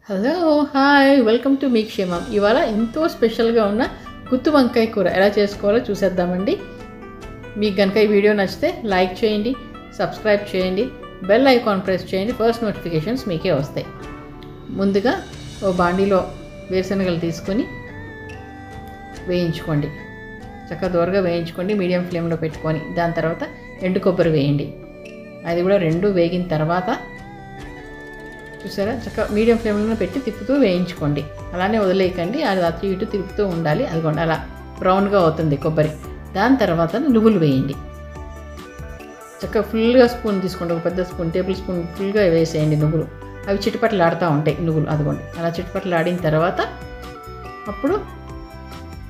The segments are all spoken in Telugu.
Hello hi welcome to me క్షేమం. ఇవాళ ఎంతో స్పెషల్గా ఉన్న గుత్తి వంకాయ కూర ఎలా చేసుకోవాలో చూసేద్దామండి. మీకు కనుక ఈ వీడియో నచ్చితే లైక్ చేయండి, సబ్స్క్రైబ్ చేయండి, బెల్ ఐకాన్ ప్రెస్ చేయండి. ఫస్ట్ నోటిఫికేషన్స్ మీకే వస్తాయి. ముందుగా ఓ బాండీలో వేరుశనగలు తీసుకొని వేయించుకోండి. చక్కగా దూరగా వేయించుకోండి, మీడియం ఫ్లేమ్లో పెట్టుకొని. దాని తర్వాత ఎండు కొబ్బరి వేయండి. అది కూడా రెండు వేగిన తర్వాత చూసారా, చక్కగా మీడియం ఫ్లేమ్లో పెట్టి తిప్పుతూ వేయించుకోండి. అలానే వదిలేయకండి, అది అటు ఇటు తిప్పుతూ ఉండాలి. అదిగోండి అలా బ్రౌన్గా అవుతుంది కొబ్బరి. దాని తర్వాత నువ్వులు వేయండి. చక్కగా ఫుల్గా స్పూన్ తీసుకోండి, ఒక పెద్ద స్పూన్, టేబుల్ స్పూన్ ఫుల్గా వేసేయండి నువ్వులు. అవి చిటిపట్లు ఆడుతూ ఉంటాయి నువ్వులు. అదిగోండి అలా చిటిపట్లు ఆడిన తర్వాత అప్పుడు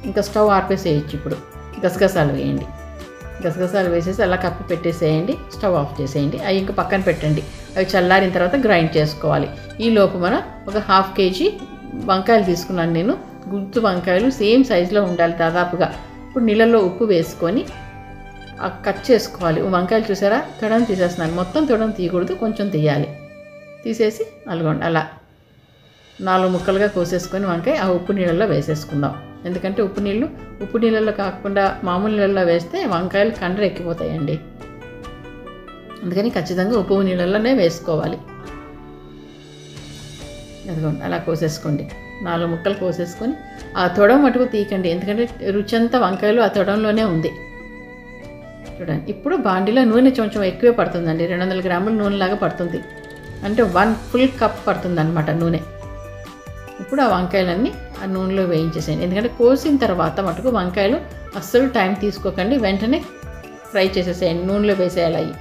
ఇంకా స్టవ్ ఆర్పేసేయచ్చు. ఇప్పుడు గసగసాలు వేయండి. గసగసాలు వేసేసి అలా కప్పి పెట్టేసేయండి, స్టవ్ ఆఫ్ చేసేయండి. అవి ఇంకా పక్కన పెట్టండి. అవి చల్లారిన తర్వాత గ్రైండ్ చేసుకోవాలి. ఈ లోపు మనం ఒక 1/2 kg వంకాయలు తీసుకున్నాను నేను. గుత్తి వంకాయలు సేమ్ సైజులో ఉండాలి దాదాపుగా. ఇప్పుడు నీళ్ళల్లో ఉప్పు వేసుకొని కట్ చేసుకోవాలి. వంకాయలు చూసారా, తొడని తీసేస్తున్నాను. మొత్తం తొడని తీయకూడదు, కొంచెం తీయాలి. తీసేసి అలగొండి అలా 4 ముక్కలుగా కోసేసుకొని వంకాయ ఆ ఉప్పు నీళ్ళల్లో వేసేసుకుందాం. ఎందుకంటే ఉప్పు నీళ్ళల్లో కాకుండా మామూలు నీళ్ళల్లో వేస్తే వంకాయలు కండ్ర ఎక్కిపోతాయండి. అందుకని ఖచ్చితంగా ఉప్పు నీళ్ళల్లోనే వేసుకోవాలి. అదిగోండి అలా కోసేసుకోండి. 4 ముక్కలు కోసేసుకొని ఆ తొడం మటుకు తీయకండి, ఎందుకంటే రుచి అంతా వంకాయలు ఆ తొడంలోనే ఉంది. చూడండి, ఇప్పుడు బాండీలో నూనె కొంచెం ఎక్కువే పడుతుందండి. 200 గ్రాముల నూనె లాగా పడుతుంది. అంటే 1 ఫుల్ కప్ పడుతుంది అన్నమాట నూనె. ఇప్పుడు ఆ వంకాయలన్నీ ఆ నూనెలో వేయించేసేయండి. ఎందుకంటే కోసిన తర్వాత మటుకు వంకాయలు అస్సలు టైం తీసుకోకండి, వెంటనే ఫ్రై చేసేసేయండి, నూనెలో వేసేయాలి. అవి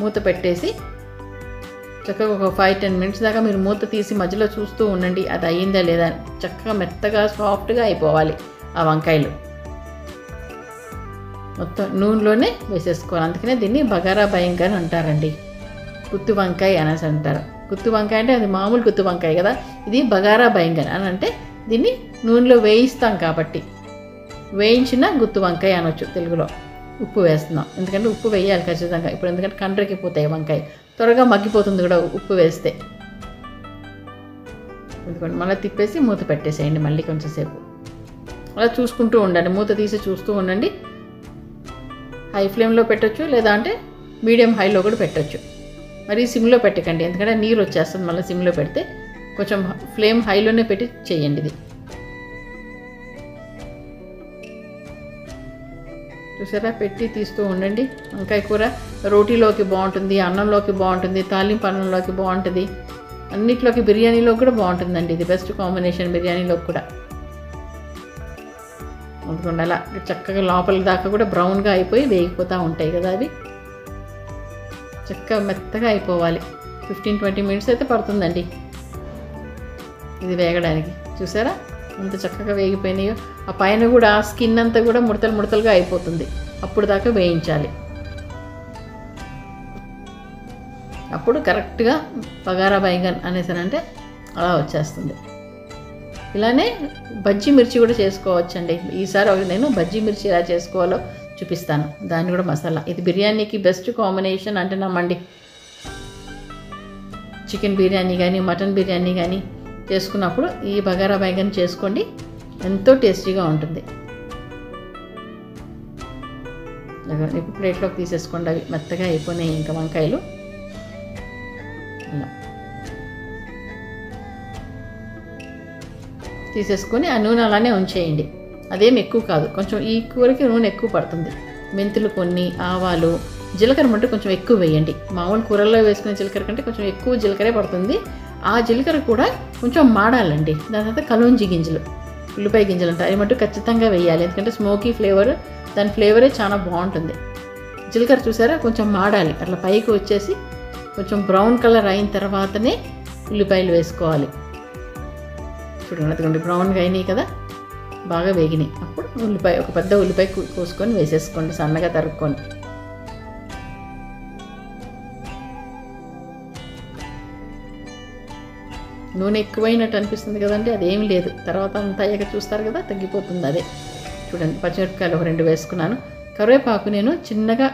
మూత పెట్టేసి చక్కగా ఒక 5-10 మినిట్స్ దాకా మీరు మూత తీసి మధ్యలో చూస్తూ ఉండండి, అది అయ్యిందా లేదా. చక్కగా మెత్తగా సాఫ్ట్గా అయిపోవాలి ఆ వంకాయలు. మొత్తం నూనెలోనే వేసేసుకోవాలి. అందుకనే దీన్ని బగారా బయంగా అంటారండి, గుత్తి వంకాయ అనేసి అంటారు. గుత్తి వంకాయ అంటే అది మామూలు గుత్తి వంకాయ కదా, ఇది బగారా బయంగన్ అని అంటే దీన్ని నూనెలో వేయిస్తాం కాబట్టి వేయించిన గుత్తి వంకాయ అనొచ్చు తెలుగులో. ఉప్పు వేస్తున్నాం, ఎందుకంటే ఉప్పు వేయాలి ఖచ్చితంగా ఇప్పుడు, ఎందుకంటే కండ్రకిపోతాయి వంకాయ, త్వరగా మగ్గిపోతుంది కూడా ఉప్పు వేస్తే. ఎందుకంటే మళ్ళీ తిప్పేసి మూత పెట్టేసేయండి. మళ్ళీ కొంచెంసేపు అలా చూసుకుంటూ ఉండండి, మూత తీసి చూస్తూ ఉండండి. హై ఫ్లేమ్లో పెట్టచ్చు, లేదా అంటే మీడియం హైలో కూడా పెట్టచ్చు. మరి సిమ్లో పెట్టకండి, ఎందుకంటే నీరు వచ్చేస్తుంది మళ్ళీ సిమ్లో పెడితే. కొంచెం ఫ్లేమ్ హైలోనే పెట్టి చేయండి. ఇది చూసారా, పెట్టి తీస్తూ ఉండండి. వంకాయ కూర రోటీలోకి బాగుంటుంది, అన్నంలోకి బాగుంటుంది, తాలింపు అన్నంలోకి బాగుంటుంది, అన్నిట్లోకి, బిర్యానీలో కూడా బాగుంటుందండి. ఇది బెస్ట్ కాంబినేషన్ బిర్యానీలోకి కూడా. అందుకని అలా చక్కగా లోపల దాకా కూడా బ్రౌన్గా అయిపోయి వేగిపోతూ ఉంటాయి కదా అవి. చక్కగా మెత్తగా అయిపోవాలి. 15-20 మినిట్స్ అయితే పడుతుందండి ఇది వేగడానికి. చూసారా ఎంత చక్కగా వేగిపోయినాయో. ఆ పైన కూడా స్కిన్ అంతా కూడా ముడతలుగా అయిపోతుంది. అప్పుడు దాకా వేయించాలి. అప్పుడు కరెక్ట్గా బగారా బైగన్ అనేసానంటే అలా వచ్చేస్తుంది. ఇలానే బజ్జీ మిర్చి కూడా చేసుకోవచ్చండి. ఈసారి నేను బజ్జీ మిర్చి ఎలా చేసుకోవాలో చూపిస్తాను, దాన్ని కూడా మసాలా. ఇది బిర్యానీకి బెస్ట్ కాంబినేషన్ అంటే నమ్మండి. చికెన్ బిర్యానీ కానీ మటన్ బిర్యానీ కానీ చేసుకున్నప్పుడు ఈ బగారా బైగన్ చేసుకోండి, ఎంతో టేస్టీగా ఉంటుంది. ఇప్పుడు ప్లేట్లోకి తీసేసుకోండి. అవి మెత్తగా అయిపోయినాయి ఇంకా వంకాయలు. అలా తీసేసుకొని ఆ నూనె అలానే ఉంచేయండి. అదేం ఎక్కువ కాదు, కొంచెం ఈ కూరకి నూనె ఎక్కువ పడుతుంది. మెంతులు కొన్ని, ఆవాలు, జీలకర్ర మట్టు కొంచెం ఎక్కువ వేయండి. మామూలు కూరల్లో వేసుకునే జీలకర్ర కంటే కొంచెం ఎక్కువ జీలకర్రే పడుతుంది. ఆ జీలకర్ర కూడా కొంచెం మాడాలండి. దాని తర్వాత కలోంజి గింజలు, ఉల్లిపాయ గింజలు అంటారు, అవి మట్టు ఖచ్చితంగా వేయాలి. ఎందుకంటే స్మోకీ ఫ్లేవర్, దాని ఫ్లేవరే చాలా బాగుంటుంది. జీలకర్ర చూసారా కొంచెం మాడాలి, అట్లా పైకి వచ్చేసి కొంచెం బ్రౌన్ కలర్ అయిన తర్వాతనే ఉల్లిపాయలు వేసుకోవాలి. చూడండి, అదిగోండి బ్రౌన్గా అయినాయి కదా, బాగా వేగినాయి. అప్పుడు ఒక పెద్ద ఉల్లిపాయ కోసుకొని వేసేసుకోండి, సన్నగా తరుక్కొని. నూనె ఎక్కువైనట్టు అనిపిస్తుంది కదండి, అదేమి లేదు. తర్వాత అంతా అయ్యాక చూస్తారు కదా, తగ్గిపోతుంది అదే. చూడండి, పచ్చిమిరపకాయలు ఒక 2 వేసుకున్నాను. కరివేపాకు నేను చిన్నగా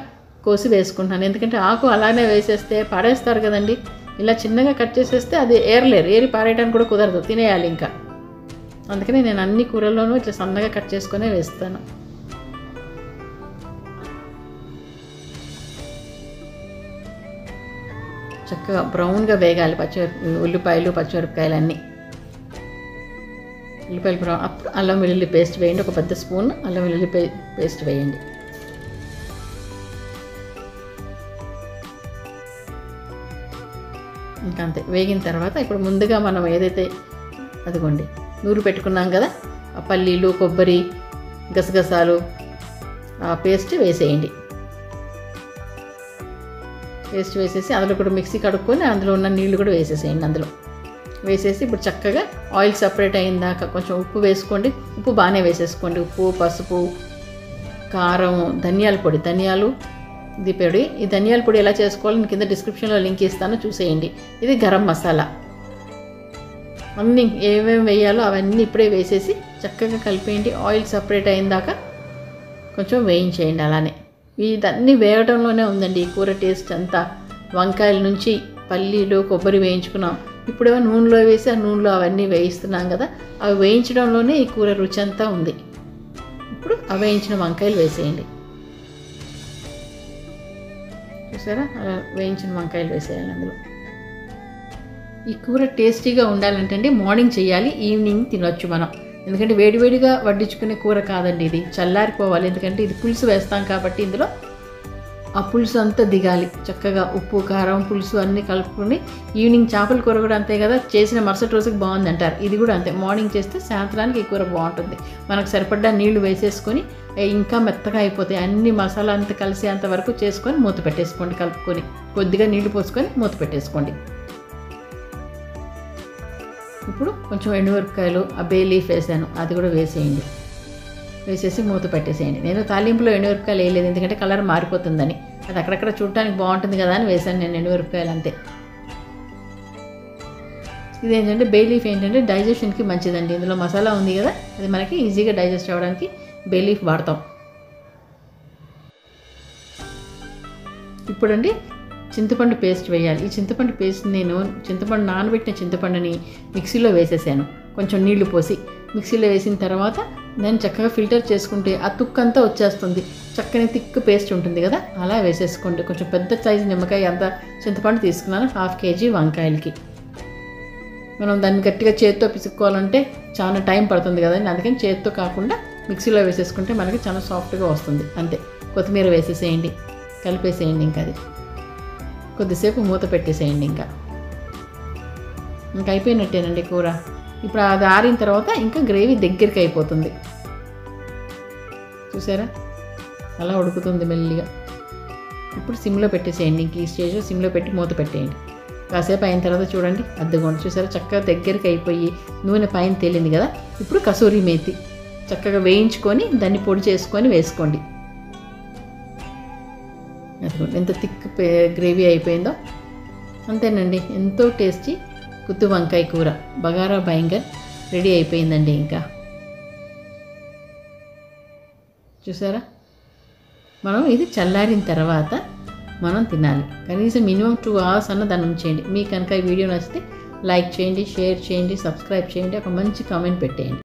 కోసి వేసుకుంటున్నాను, ఎందుకంటే ఆకు అలానే వేసేస్తే పడేస్తారు కదండి. ఇలా చిన్నగా కట్ చేసేస్తే అది ఏరి పారేయడానికి కూడా కుదరదు, తినేయాలి ఇంకా. అందుకని నేను అన్ని కూరల్లోనూ ఇట్లా సన్నగా కట్ చేసుకునే వేస్తాను. చక్కగా బ్రౌన్గా వేగాలి ఉల్లిపాయలు పచ్చిమిరపకాయలు అన్నీ. ఉల్లిపాయలు బ్రౌన్, అప్పుడు అల్లం వెల్లుల్లి పేస్ట్ వేయండి. ఒక పెద్ద స్పూన్ అల్లం వెల్లుల్లి పేస్ట్ వేయండి. ఇంకా అంతే. వేగిన తర్వాత ఇప్పుడు ముందుగా మనం ఏదైతే అదిగోండి నూరు పెట్టుకున్నాం కదా, ఆ పల్లీలు కొబ్బరి గసగసాలు ఆ పేస్ట్ వేసేయండి. పేస్ట్ వేసేసి అందులో కూడా మిక్సీ కడుక్కొని అందులో ఉన్న నీళ్లు కూడా వేసేసేయండి. అందులో వేసేసి ఇప్పుడు చక్కగా ఆయిల్ సపరేట్ అయిన దాకా కొంచెం ఉప్పు వేసుకోండి. ఉప్పు బాగానే వేసేసుకోండి. ఉప్పు, పసుపు, కారం, ధనియాల పొడి, ఇది పొడి. ఈ ధనియాల పొడి ఎలా చేసుకోవాలో నేను కింద డిస్క్రిప్షన్లో లింక్ ఇస్తాను, చూసేయండి. ఇది గరం మసాలా. అన్నీ ఏమేమి వేయాలో అవన్నీ ఇప్పుడే వేసేసి చక్కగా కలిపేయండి. ఆయిల్ సపరేట్ అయిన దాకా కొంచెం వేయించేయండి. అలానే ఇదన్నీ వేయడంలోనే ఉందండి ఈ కూర టేస్ట్ అంతా. వంకాయల నుంచి పల్లీలు కొబ్బరి వేయించుకున్నాం, ఇప్పుడేమో నూనెలో వేసి ఆ నూనెలో అవన్నీ వేయిస్తున్నాం కదా, అవి వేయించడంలోనే ఈ కూర రుచి అంతా ఉంది. ఇప్పుడు ఆ వేయించిన వంకాయలు వేసేయండి. చూసారా, అలా వేయించిన వంకాయలు వేసేయాలి అందులో. ఈ కూర టేస్టీగా ఉండాలంటే అండి మార్నింగ్ చేయాలి, ఈవినింగ్ తినొచ్చు మనం. ఎందుకంటే వేడివేడిగా వడ్డించుకునే కూర కాదండి ఇది, చల్లారిపోవాలి. ఎందుకంటే ఇది పులుసు వేస్తాం కాబట్టి ఇందులో ఆ పులుసు అంతా దిగాలి. చక్కగా ఉప్పు కారం పులుసు అన్నీ కలుపుకొని ఈవినింగ్ చేపల కూర కూడా అంతే కదా, చేసిన మరుసటి రోజుకి బాగుంది అంటారు. ఇది కూడా అంతే, మార్నింగ్ చేస్తే సాయంత్రానికి ఈ కూర బాగుంటుంది. మనకు సరిపడ్డా నీళ్లు వేసేసుకొని ఇంకా మెత్తగా అయిపోతాయి. అన్ని మసాలా అంతా కలిసి అంతవరకు చేసుకొని మూత పెట్టేసుకోండి. కలుపుకొని కొద్దిగా నీళ్లు పోసుకొని మూత పెట్టేసుకోండి. ఇప్పుడు కొంచెం ఎండుమిరపకాయలు, ఆ బే లీఫ్ వేసాను, అది కూడా వేసేయండి. వేసేసి మూత పెట్టేసేయండి. నేను తాలింపులో ఎండుమిరపకాయలు వేయలేదు, ఎందుకంటే కలర్ మారిపోతుందని. అది అక్కడక్కడ చూడటానికి బాగుంటుంది కదా అని వేసాను నేను ఎండుమిరపకాయలు అంతే. ఇదేంటంటే బే లీఫ్ ఏంటంటే డైజెషన్కి మంచిదండి. ఇందులో మసాలా ఉంది కదా, అది మనకి ఈజీగా డైజెస్ట్ అవ్వడానికి బే లీఫ్ వాడతాం. ఇప్పుడండి చింతపండు పేస్ట్ వేయాలి. ఈ చింతపండు పేస్ట్ నేను నానబెట్టిన చింతపండుని మిక్సీలో వేసేసాను. కొంచెం నీళ్లు పోసి మిక్సీలో వేసిన తర్వాత నేను చక్కగా ఫిల్టర్ చేసుకుంటే ఆ తుక్కంతా వచ్చేస్తుంది. చక్కని థిక్ పేస్ట్ ఉంటుంది కదా, అలా వేసేసుకోండి. కొంచెం పెద్ద సైజు నిమ్మకాయ అంత చింతపండు తీసుకున్నాను 1/2 kg వంకాయలకి. మనం దాన్ని గట్టిగా చేతితో పిసుక్కోవాలంటే చాలా టైం పడుతుంది కదండి, అందుకని చేతితో కాకుండా మిక్సీలో వేసేసుకుంటే మనకి చాలా సాఫ్ట్గా వస్తుంది. అంతే. కొత్తిమీర వేసేసేయండి, కలిపేసేయండి. ఇంకా అది కొద్దిసేపు మూత పెట్టేసేయండి. ఇంకా అయిపోయినట్టేనండి కూర. ఇప్పుడు అది ఆరిన తర్వాత ఇంకా గ్రేవీ దగ్గరికి అయిపోతుంది. చూసారా, అలా ఉడుకుతుంది మెల్లిగా. ఇప్పుడు సిమ్లో పెట్టేసేయండి. ఇంక ఈ స్టేజ్లో సిమ్లో పెట్టి మూత పెట్టేయండి. కాసేపు అయిన తర్వాత చూడండి, అద్దగోండి. చూసారా, చక్కగా దగ్గరికి అయిపోయి నూనె పైన తేలింది కదా. ఇప్పుడు కసూరి మేతి చక్కగా వేయించుకొని దాన్ని పొడి చేసుకొని వేసుకోండి. అదిగోండి ఎంత థిక్ గ్రేవీ అయిపోయిందో. అంతేనండి, ఎంతో టేస్టీ గుత్తి వంకాయ కూర బగారా బైంగన్ రెడీ అయిపోయిందండి. ఇంకా చూసారా, మనం ఇది చల్లారిన తర్వాత మనం తినాలి. కనీసం మినిమం 2 hours అన్న దాన్ని ఉంచేయండి. మీకు కనుక ఈ వీడియో నచ్చితే లైక్ చేయండి, షేర్ చేయండి, సబ్స్క్రైబ్ చేయండి, ఒక మంచి కామెంట్ పెట్టేయండి.